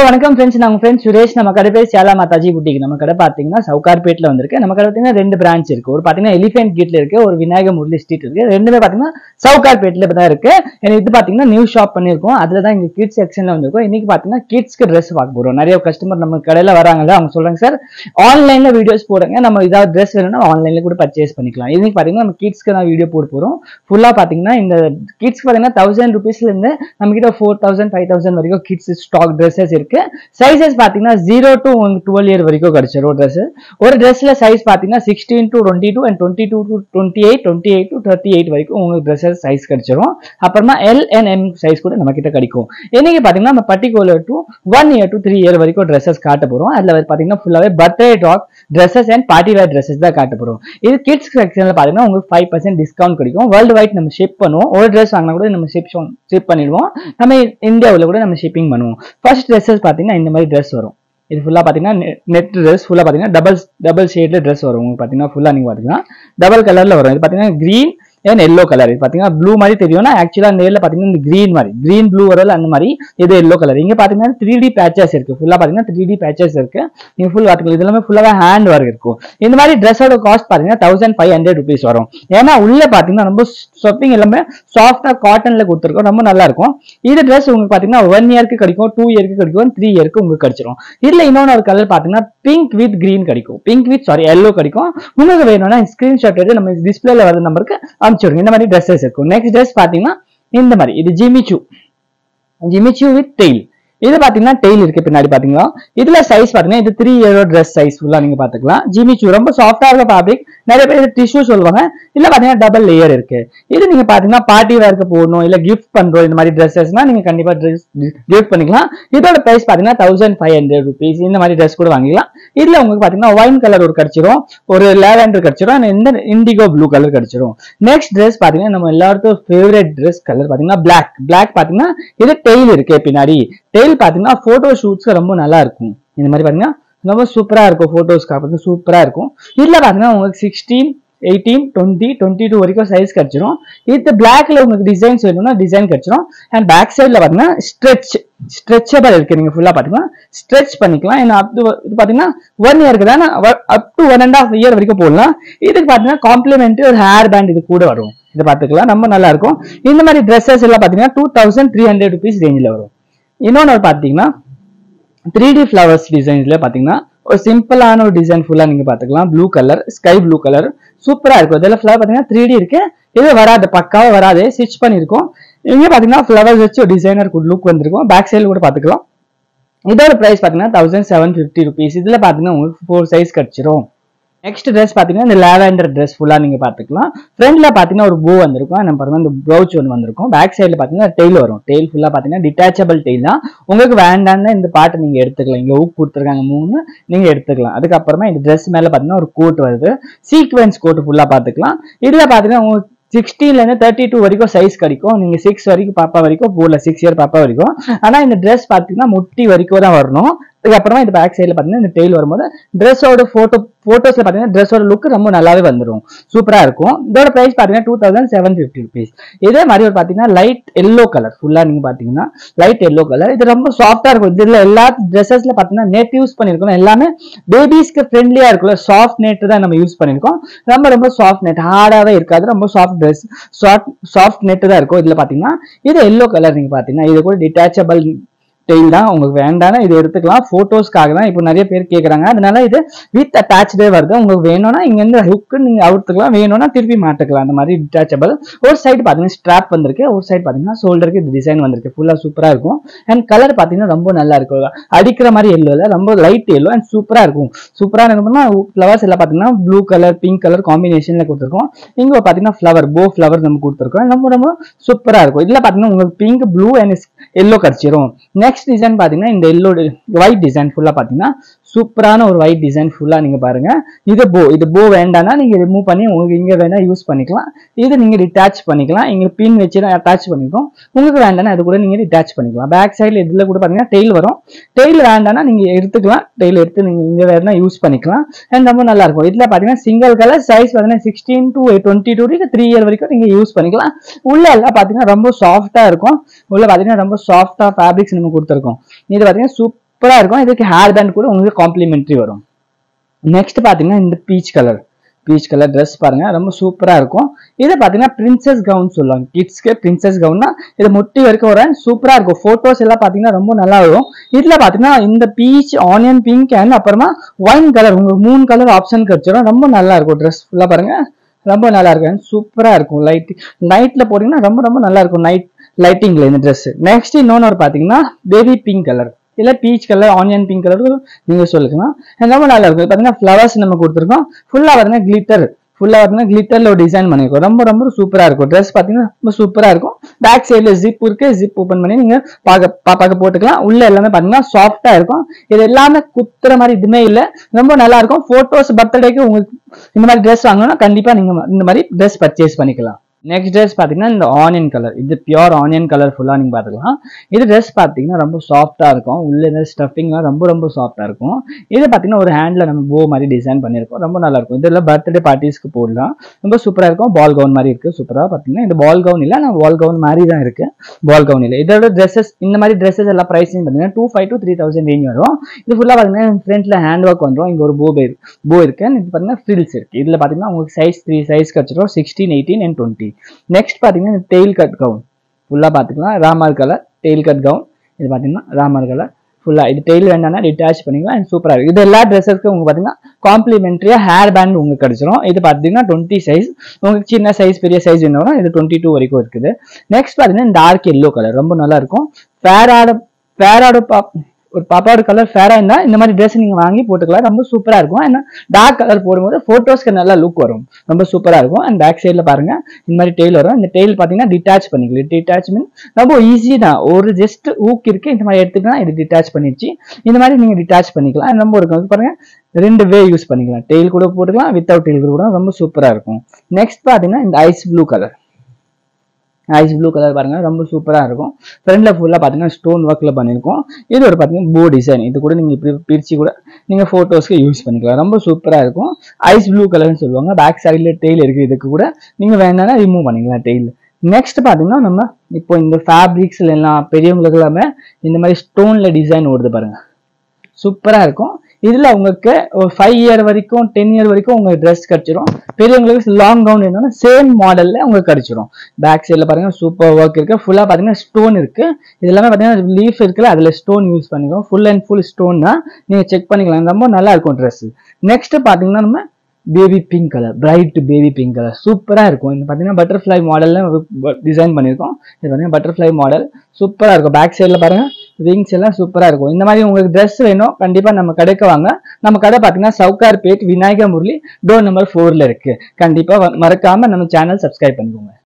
வணக்கம் ஃப்ரெண்ட்ஸ். நம்ம ஃப்ரெண்ட்ஸ் சுரேஷ். நம்ம கடை பேர் சேலா மாதாஜி புட்டிக். நம்ம கடை பாத்தீங்கன்னா சவுகார்பேட்ல வந்திருக்கு. நம்ம கடை பாத்தீங்கன்னா ரெண்டு பிரான்ச் இருக்கு. ஒரு பாத்தீங்கன்னா எலிஃபென்ட் கேட்ல இருக்கு, ஒரு விநாயகர் முரளி ஸ்ட்ரீட் இருக்கு. ரெண்டுமே பாத்தீங்கன்னா சவுகார்பேட்ல தான் இருக்கு. இது பாத்தீங்கன்னா நியூ ஷாப் பண்ணிருக்கோம். அதுலதான் இங்க கிட்ஸ் செக்ஷன்ல வந்திருக்கோம். இன்னைக்கு பாத்தீங்கன்னா கிட்ஸ்க்கு ட்ரெஸ் பார்க்க போறோம். நிறைய கஸ்டமர் நம்ம கடையில வராங்கல்ல, அவங்க சொல்றாங்க சார் ஆன்லைன்ல வீடியோஸ் போடுங்க, நம்ம ஏதாவது ட்ரெஸ் வேணும்னா ஆன்லைன்ல கூட பர்ச்சேஸ் பண்ணிக்கலாம். இன்னைக்கு பாத்தீங்கன்னா நம்ம கிட்ஸ்க்கு நான் வீடியோ போட போறோம். ஃபுல்லா பாத்தீங்கன்னா இந்த கிட்ஸ்க்கு பாத்தீங்கன்னா 1000 rupeesல இருந்து நம்ம கிட்ட 4000 5000 வரைக்கும் கிட்ஸ் ஸ்டாக் ட்ரெஸ்ஸஸ் இருக்கு. சைஸஸ் பாத்தீங்கன்னா 0 to 12 இயர் வரைக்கும் கிடைச்சிரும் ட்ரெஸ். ஒரு ட்ரெஸ்ல சைஸ் பாத்தீங்கன்னா 16 to 22 and 22 to 28, 28 to 38 வரைக்கும் உங்களுக்கு ட்ரெஸ்ஸஸ் சைஸ் கிடைச்சிரும். அப்புறமா L and M சைஸ் கூட நம்ம கிட்ட கிடைக்கும். இன்னைக்கு பாத்தீங்கன்னா நம்ம பர்టిక్యులர் to 1 year to 3 year வரைக்கும் ட்ரெஸ்ஸஸ் காட்ட போறோம். அதுல பாத்தீங்கன்னா ஃபுல்லாவே பர்த்டே டாக் dresses and party wear dresses தான் காட்ட போறோம். இது கிட்ஸ் செக்ஷன்ல பாத்தீங்கன்னா உங்களுக்கு 5% டிஸ்கவுண்ட் கிடைக்கும். வேர்ல்டு வைட் நம்ம ஷிப் பண்ணுவோம். ஒரு ட்ரெஸ் வாங்கினா கூட நம்ம ஷிப் பண்ணிடுவோம். நம்ம இந்தியாவுல கூட நம்ம ஷிப்பிங் பண்ணுவோம். ஃபர்ஸ்ட் ட்ரெஸ்ஸஸ் பாத்தீங்கன்னா இந்த மாதிரி ட்ரெஸ் வரும். இது ஃபுல்லா பாத்தீங்கன்னா நெட் ட்ரெஸ், ஃபுல்லா பாத்தீங்கன்னா டபுள் ஷேட்ல ட்ரெஸ் வரும். உங்களுக்கு பாத்தீங்கன்னா ஃபுல்லா நீங்க பாத்தீங்கன்னா டபுள் கலர்ல வரும். இது பாத்தீங்கன்னா கிரீன் அண்ட் எல்லோ கலர். இது பாத்தீங்கன்னா ப்ளூ மாதிரி தெரியும்னா ஆக்சுவலா நேர்ல பாத்தீங்கன்னா இந்த கிரீன் மாதிரி கிரீன் ப்ளூ வரல அந்த மாதிரி. இது எல்லோ கலர். இங்க பாத்தீங்கன்னா 3D பேச்சஸ் இருக்கு. ஃபுல்லா பாத்தீங்கன்னா 3D பேச்சஸ் இருக்கு. நீங்க ஃபுல் பாத்துக்கலாம். இது எல்லாமே ஃபுல்லாவே ஹேண்ட் ஒர்க் இருக்கும். இந்த மாதிரி ட்ரெஸ்ஸோட காஸ்ட் பாத்தீங்கன்னா 1500 rupees வரும். ஏன்னா உள்ள பாத்தீங்கன்னா ரொம்ப ஷாப்பிங் எல்லாமே சாஃப்டா காட்டன்ல கொடுத்துருக்கோம். ரொம்ப நல்லா இருக்கும். இது ட்ரெஸ் உங்களுக்கு பாத்தீங்கன்னா 1 இயருக்கு கிடைக்கும், 2 இயருக்கு கிடைக்கும், 3 இயருக்கு உங்களுக்கு கிடைச்சிரும். இதுல இன்னொன்னு ஒரு கலர் பாத்தீங்கன்னா பிங்க் வித் கிரீன் கிடைக்கும். பிங்க் வித் எல்லோ கிடைக்கும். உங்களுக்கு வேணும்னா ஸ்கிரீன்ஷாட் எடுத்து நம்ம டிஸ்பிளேல வர நம்பருக்கு அனுப்பிச்சுடுங்க. இந்த மாதிரி ட்ரெஸ்ஸஸ் இருக்கும். நெக்ஸ்ட் ட்ரெஸ் பாத்தீங்கன்னா இந்த மாதிரி. இது ஜிமிச்சு வித் டெய்ல். இது பாத்தீங்கன்னா டெய்ல் இருக்கு பின்னாடி பாத்தீங்கன்னா. இதுல சைஸ் பாத்தீங்கன்னா இது 3 year ட்ரெஸ் சைஸ் ஃபுல்லா நீங்க பாத்துக்கலாம். ஜிமிச்சு ரொம்ப சாஃப்டா இருக்க ஃபேப்ரிக். நிறைய பேர் டிஷ்யூ சொல்லுவாங்க. இல்ல பாத்தீங்கன்னா டபுள் லேயர் இருக்கு. இது நீங்க பாத்தீங்கன்னா பார்ட்டி வேர்க்கு போடணும், இல்ல கிஃப்ட் பண்றோம் இந்த மாதிரி ட்ரெஸ்ஸஸ்னா நீங்க கண்டிப்பா கிஃப்ட் பண்ணிக்கலாம். இதோட பிரைஸ் பாத்தீங்கன்னா 1500 rupees. இந்த மாதிரி ட்ரெஸ் கூட வாங்கிக்கலாம். இதுல உங்களுக்கு பாத்தீங்கன்னா ஒயின் கலர் ஒரு கிடைச்சிரும், ஒரு லேவெண்டர் கிடைச்சிரும், இந்த இண்டிகோ ப்ளூ கலர் கிடைச்சிரும். நெக்ஸ்ட் ட்ரெஸ் பாத்தீங்கன்னா நம்ம எல்லாருக்கும் ஃபேவரட் ட்ரெஸ் கலர் பாத்தீங்கன்னா பிளாக் பாத்தீங்கன்னா இது டெய்ல் இருக்கு பின்னாடி. டெய்ல் பாத்தீங்கன்னா போட்டோ ஷூட்ஸ் ரொம்ப நல்லா இருக்கும். இந்த மாதிரி பாத்தீங்கன்னா ரொம்ப சூப்பரா இருக்கும். போட்டோஸ்க்கு சூப்பரா இருக்கும். இதுல பாத்தீங்கன்னா உங்களுக்கு 16, 18, 20, 22 வரைக்கும் சைஸ் கிடைச்சிரும். இது பிளாக்ல உங்களுக்கு டிசைன்ஸ் வேணும்னா டிசைன் கிடைச்சிரும். அண்ட் பேக் சைட்ல பாத்தீங்கன்னா ஸ்ட்ரெச்சபிள் இருக்கு. நீங்க ஃபுல்லா பாத்தீங்கன்னா ஸ்ட்ரெச் பண்ணிக்கலாம். இது பாத்தீங்கன்னா 1 இயருக்கு தான், அப் டு 1.5 year வரைக்கும் போடலாம். இதுக்கு பாத்தீங்கன்னா காம்ப்ளிமெண்டரி ஒரு ஹேர் பேண்ட் இது கூட வரும். இதை பாத்துக்கலாம். ரொம்ப நல்லா இருக்கும். இந்த மாதிரி ட்ரெஸ்ஸஸ் எல்லாம் பாத்தீங்கன்னா 2300 rupees ரேஞ்சில் வரும். இன்னொன்னு பாத்தீங்கன்னா 3D ஃபிளவர்ஸ் டிசைன்ஸ்ல பாத்தீங்கன்னா ஒரு சிம்பிளான ஒரு டிசைன் ஃபுல்லா நீங்க பாத்துக்கலாம். Blue colour, sky blue colour சூப்பரா இருக்கும். இதெல்லாம் ஃபிளவர் பாத்தீங்கன்னா 3D இருக்கு. இது வராது, பக்காவா வராது, ஸ்டிச் பண்ணிருக்கோம். இங்க பாத்தீங்கன்னா ஃபிளவர்ஸ் வச்சு ஒரு டிசைனர் லுக் வந்திருக்கும். பேக் சைடு கூட பாத்துக்கலாம். இதோட பிரைஸ் பாத்தீங்கன்னா 1750 rupees. இதுல பாத்தீங்கன்னா உங்களுக்கு 4 சைஸ் கிடைச்சிரும். நெக்ஸ்ட் ட்ரெஸ் பாத்தீங்கன்னா இந்த லாவெண்டர் ட்ரெஸ் ஃபுல்லா நீங்க பாத்துக்கலாம். ஃப்ரண்ட்ல பாத்தீங்கன்னா ஒரு பூ வந்திருக்கும். நம்ம பாருங்க இந்த ப்ரௌச் ஒன்று வந்திருக்கும். பேக் சைடுல பாத்தீங்கன்னா டெய்ல் வரும். டெய்ல் ஃபுல்லா பாத்தீங்கன்னா டிட்டாச்சபிள் டெய்ல் தான். உங்களுக்கு வேண்டாம்னா இந்த பாட்டை நீங்க எடுத்துக்கலாம். இங்க ஊக்கு கொடுத்துருக்காங்க 3, நீங்க எடுத்துக்கலாம். அதுக்கப்புறமா இந்த ட்ரெஸ் மேல பாத்தீங்கன்னா ஒரு கோட் வருது. சீக்வென்ஸ் கோட் ஃபுல்லா பாத்துக்கலாம். இதுல பாத்தீங்கன்னா உங்களுக்கு 16ல இருந்து 32 வரைக்கும் சைஸ் கிடைக்கும். நீங்க 6 வரைக்கும் பாப்பா வரைக்கும் போடல, 6 year பாப்பா வரைக்கும். ஆனா இந்த ட்ரெஸ் பாத்தீங்கன்னா முட்டி வரைக்கும் தான் வரணும். அதுக்கப்புறமா இந்த பேக் சைட்ல பாத்தீங்கன்னா இந்த டெய்ல் வரும்போது ட்ரெஸ்ஸோட போட்டோஸ்ல பாத்தீங்கன்னா ட்ரெஸ்ஸோட லுக் ரொம்ப நல்லாவே வந்துடும். சூப்பரா இருக்கும். இதோட பிரைஸ் பாத்தீங்கன்னா 2750 rupees. இதே மாதிரி ஒரு பாத்தீங்கன்னா லைட் எல்லோ கலர் ஃபுல்லா நீங்க பாத்தீங்கன்னா லைட் எல்லோ கலர். இது ரொம்ப சாஃப்டா இருக்கும். இதுல எல்லா ட்ரெஸ்ஸஸ்ல பாத்தீங்கன்னா நெட் யூஸ் பண்ணிருக்கோம். எல்லாமே பேபிஸ்க்கு ஃப்ரெண்ட்லியா இருக்குல்ல, சாஃப்ட் நெட் தான் நம்ம யூஸ் பண்ணிருக்கோம். ரொம்ப சாஃப்ட் நெட், ஹார்டாவே இருக்காது. ரொம்ப சாஃப்ட் ட்ரெஸ், சாஃப்ட் நெட் தான் இருக்கும். இதுல பாத்தீங்கன்னா இது எல்லோ கலர். நீங்க பாத்தீங்கன்னா இது கூட டிட்டாச்சபிள் டெய்ல் தான். உங்களுக்கு வேண்டாம்னா இது எடுத்துக்கலாம். போட்டோஸ்க்காக தான் இப்போ நிறைய பேர் கேட்கறாங்க. அதனால இது வித் அட்டாச்சே வருது. உங்களுக்கு வேணும்னா இங்க இருந்து ஹுக்கு நீங்க அவுத்துக்கலாம், வேணும்னா திருப்பி மாட்டுக்கலாம். அந்த மாதிரி டிட்டாச்சபிள். ஒரு சைடு பாத்தீங்கன்னா ஸ்ட்ராப் வந்திருக்கு, ஒரு சைடு பாத்தீங்கன்னா ஷோல்டருக்கு இது டிசைன் வந்திருக்கு. ஃபுல்லா சூப்பரா இருக்கும். அண்ட் கலர் பாத்தீங்கன்னா ரொம்ப நல்லா இருக்கும். அடிக்கிற மாதிரி எல்லோ இல்ல, ரொம்ப லைட் எல்லோ அண்ட் சூப்பரா இருக்கும். சூப்பரா இருக்கும்னா ஃபிளவர்ஸ் எல்லாம் பாத்தீங்கன்னா ப்ளூ கலர், பிங்க் கலர் காம்பினேஷன்ல கொடுத்துருக்கோம். இங்க பாத்தீங்கன்னா ஃபிளவர், போ ஃபிளவர் நம்ம கொடுத்துருக்கோம். ரொம்ப சூப்பரா இருக்கும். இதுல பாத்தீங்கன்னா உங்களுக்கு பிங்க், ப்ளூ அண்ட் எல்லோ கிடைச்சிரும். நெக்ஸ்ட் டிசைன் பாத்தீங்கன்னா இந்த எல்லோ ஒயிட் டிசைன் ஃபுல்லா பாத்தீங்கன்னா சூப்பரான ஒரு ஒயிட் டிசைன் ஃபுல்லா நீங்க பாருங்க. இது போ வேண்டாம்னா நீங்க ரிமூவ் பண்ணி உங்களுக்கு இங்க வேணா யூஸ் பண்ணிக்கலாம். இது நீங்க டிட்டாச் பண்ணிக்கலாம். இங்க பின் வச்சு அட்டாச் பண்ணிருக்கோம். உங்களுக்கு வேண்டாம்னா அது கூட நீங்க டிட்டாச் பண்ணிக்கலாம். பேக் சைடுல இதுல கூட பாத்தீங்கன்னா டெய்ல் வரும். டெய்ல் வேண்டாம்னா நீங்க எடுத்துக்கலாம். டெய்ல் எடுத்து நீங்க இங்க வேணா யூஸ் பண்ணிக்கலாம். அண்ட் ரொம்ப நல்லா இருக்கும். இதுல பாத்தீங்கன்னா சிங்கிள் கலர், சைஸ் பாத்தீங்கன்னா 16 to 22 வரைக்கும் 3 year வரைக்கும் நீங்க யூஸ் பண்ணிக்கலாம். உள்ள எல்லாம் பாத்தீங்கன்னா ரொம்ப சாஃப்டா இருக்கும். உள்ள பாத்தீங்கன்னா ரொம்ப சாஃப்டா ஃபேப்ரிக்ஸ் நம்ம கொடுத்துருக்கோம். இது பாத்தீங்கன்னா சூப்பரா இருக்கும். இதுக்கு ஹேர் பேண்ட் கூட உங்களுக்கு காம்ப்ளிமெண்ட்ரி வரும். நெக்ஸ்ட் பாத்தீங்கன்னா இந்த பீச் கலர் ட்ரெஸ் பாருங்க, ரொம்ப சூப்பரா இருக்கும். இதை பாத்தீங்கன்னா பிரின்சஸ் கவுன் சொல்லுவாங்க, கிட்ஸ்க்கு பிரின்சஸ் கவுன்னா இது முட்டி வரைக்கும் வர சூப்பரா இருக்கும். போட்டோஸ் எல்லாம் பாத்தீங்கன்னா ரொம்ப நல்லா வரும். இதுல பாத்தீங்கன்னா இந்த பீச், ஆனியன் பிங்க் அண்ட் அப்புறமா ஒயின் கலர், உங்களுக்கு 3 கலர் ஆப்ஷன் கிடைச்சிடும். ரொம்ப நல்லா இருக்கும். ட்ரெஸ் ஃபுல்லா பாருங்க, ரொம்ப நல்லா இருக்கும், சூப்பரா இருக்கும். நைட்ல போட்டீங்கன்னா ரொம்ப ரொம்ப நல்லா இருக்கும், நைட் லைட்டிங்ல இந்த ட்ரெஸ். நெக்ஸ்ட் இன்னொன்னு ஒரு பாத்தீங்கன்னா பேபி பிங்க் கலர், இல்ல peach colour, onion pink colour நீங்க சொல்லிக்கலாம். ரொம்ப நல்லா இருக்கும். பாத்தீங்கன்னா ஃபிளவர்ஸ் நம்ம கொடுத்துருக்கோம். ஃபுல்லா பாத்தீங்கன்னா கிளிட்டர், கிளிட்டர்ல ஒரு டிசைன் பண்ணிருக்கோம். ரொம்ப ரொம்ப சூப்பரா இருக்கும். ட்ரெஸ் பாத்தீங்கன்னா ரொம்ப சூப்பரா இருக்கும். பேக் சைடுல ஜிப் இருக்கு, ஜிப் ஓபன் பண்ணி நீங்க பாப்பாக்கு போட்டுக்கலாம். உள்ள எல்லாமே பாத்தீங்கன்னா சாஃப்டா இருக்கும். இது எல்லாமே குத்துற மாதிரி இதுமே இல்ல, ரொம்ப நல்லா இருக்கும். போட்டோஸ், பர்த்டேக்கு உங்களுக்கு இந்த மாதிரி ட்ரெஸ் வாங்கணும்னா கண்டிப்பா நீங்க இந்த மாதிரி ட்ரெஸ் பர்ச்சேஸ் பண்ணிக்கலாம். நெக்ஸ்ட் ட்ரெஸ் பாத்தீங்கன்னா இந்த ஆனியன் கலர், இது பியூர் ஆனியன் கலர் ஃபுல்லா நீங்க பாத்துக்கலாம். இது ட்ரெஸ் பாத்தீங்கன்னா ரொம்ப சாஃப்டா இருக்கும். உள்ள இந்த ஸ்டஃபிங்லாம் ரொம்ப ரொம்ப சாஃப்டா இருக்கும். இது பாத்தீங்கன்னா ஒரு ஹேண்ட்ல நம்ம போ மாதிரி டிசைன் பண்ணிருக்கோம். ரொம்ப நல்லா இருக்கும். இதெல்லாம் பர்த்டே பார்ட்டிஸ்க்கு போடலாம். ரொம்ப சூப்பரா இருக்கும். பால் கவுன் மாதிரி இருக்கு. சூப்பரா பாத்தீங்கன்னா இந்த பால் கவுன் இல்ல, நான் பால் கவுன் மாதிரி தான் இருக்கு, பால் கவுன் இல்ல. இதோட ட்ரெஸ்ஸஸ், இந்த மாதிரி ட்ரெஸ்ஸஸ் எல்லாம் பிரைஸிங் பாத்தீங்கன்னா 2500 to 3000 ரேஞ்ச் வரும். இது ஃபுல்லா பாத்தீங்கன்னா ஃப்ரண்ட்ல ஹேண்ட் ஒர்க் வந்துடும். இங்க ஒரு போ இருக்கு. இது பாத்தீங்கன்னா ஃப்ரில்ஸ் இருக்கு. இதுல பாத்தீங்கன்னா உங்களுக்கு சைஸ் 3 சைஸ் கிடைச்சிடும், 16, 18 and 20. நெக்ஸ்ட் பாத்தீங்கன்னா டெயில் கட் கவுன் ஃபுல்லா பாத்துக்கலாம். Ramar colour tail cut gown. இது பாத்தீங்கன்னா ராமர் கலர் ஃபுல்லா. இது டெயில் வேண்டாம்னா டிட்டாச் பண்ணிக்கலாம். சூப்பரா இருக்கு. இது எல்லா ட்ரெஸ்ஸஸ்க்கு உங்களுக்கு பாத்தீங்கன்னா காம்ப்ளிமெண்டரியா ஹேர் பேண்ட் உங்களுக்கு கிடைச்சிடும். இது பாத்தீங்கன்னா 20 சைஸ். உங்களுக்கு சின்ன சைஸ், பெரிய சைஸ் வேணும், இது 22 வரைக்கும் இருக்குது. நெக்ஸ்ட் பாத்தீங்கன்னா டார்க் எல்லோ கலர், ரொம்ப நல்லா இருக்கும். ஒரு பாப்பாவோட கலர் ஃபேரா இருந்தா இந்த மாதிரி ட்ரெஸ் நீங்க வாங்கி போட்டுக்கலாம். ரொம்ப சூப்பரா இருக்கும். ஏன்னா டார்க் கலர் போடும்போது போட்டோஸ்க்கு நல்லா லுக் வரும். ரொம்ப சூப்பரா இருக்கும். அண்ட் பேக் சைட்ல பாருங்க இந்த மாதிரி டெயில் வரும். இந்த டெயில் பாத்தீங்கன்னா டிட்டாச் பண்ணிக்கலாம். டிட்டாச் மீன் ரொம்ப ஈஸி தான். ஒரு ஜஸ்ட் ஊக் இருக்கு, இந்த மாதிரி எடுத்துக்கலாம். இது டிட்டாச் பண்ணிடுச்சு. இந்த மாதிரி நீங்க டிட்டாச் பண்ணிக்கலாம். ரொம்ப இருக்கும். பாருங்க, 2 வே யூஸ் பண்ணிக்கலாம். டெயில் கூட போட்டுக்கலாம், வித்தவுட் டெயில் கூட. ரொம்ப சூப்பரா இருக்கும். நெக்ஸ்ட் பாத்தீங்கன்னா இந்த ஐஸ் ப்ளூ கலர் பாருங்க, ரொம்ப சூப்பரா இருக்கும். ஃப்ரண்ட்ல ஃபுல்லா பாத்தீங்கன்னா ஸ்டோன் ஒர்க்ல பண்ணிருக்கோம். இது ஒரு பாத்தீங்கன்னா போ டிசைன். இது கூட நீங்க பிரிச்சு கூட நீங்க போட்டோஸ்க்கு யூஸ் பண்ணிக்கலாம். ரொம்ப சூப்பரா இருக்கும். ஐஸ் ப்ளூ கலர்னு சொல்லுவாங்க. பேக் சைடுல டெயில் இருக்கு. இதுக்கு கூட நீங்க வேணாலும் ரிமூவ் பண்ணிக்கலாம் டெயில். நெக்ஸ்ட் பாத்தீங்கன்னா நம்ம இப்போ இந்த ஃபேப்ரிக்ஸ்ல எல்லாம் பெரியவங்களுக்கு எல்லாமே இந்த மாதிரி ஸ்டோன்ல டிசைன் ஓடுது பாருங்க, சூப்பரா இருக்கும். இதுல உங்களுக்கு ஒரு 5 இயர் வரைக்கும் 10 இயர் வரைக்கும் உங்களுக்கு ட்ரெஸ் கிடைச்சிடும். பெரியவங்களுக்கு லாங் கவுன் என்னன்னா சேம் மாடல்ல உங்களுக்கு கிடைச்சிடும். பேக் சைட்ல பாருங்க சூப்பர் ஒர்க் இருக்கு. ஃபுல்லா பாத்தீங்கன்னா ஸ்டோன் இருக்கு. இது எல்லாமே பாத்தீங்கன்னா லீஃப் இருக்குல்ல, அதுல ஸ்டோன் யூஸ் பண்ணிக்கோம். ஃபுல் அண்ட் ஃபுல் ஸ்டோன் தான், நீங்க செக் பண்ணிக்கலாம். ரொம்ப நல்லா இருக்கும் ட்ரெஸ். நெக்ஸ்ட் பாத்தீங்கன்னா நம்ம baby pink colour, bright baby pink colour சூப்பரா இருக்கும். இது பாத்தீங்கன்னா பட்டர்ஃபிளை மாடல்ல டிசைன் பண்ணிருக்கோம். இது பாத்தீங்கன்னா பட்டர்ஃபிளை மாடல் சூப்பரா இருக்கும். பேக் சைட்ல பாருங்க விங்ஸ் எல்லாம் சூப்பரா இருக்கும். இந்த மாதிரி உங்களுக்கு ட்ரெஸ் வேணும் கண்டிப்பா நம்ம கடைக்கு வாங்க. நம்ம கடை பாத்தீங்கன்னா சவுகார்பேட் விநாயகர் முரளி டோர் நம்பர் 4ல இருக்கு. கண்டிப்பா மறக்காம நம்ம சேனல் சப்ஸ்கிரைப் பண்ணிக்கோங்க.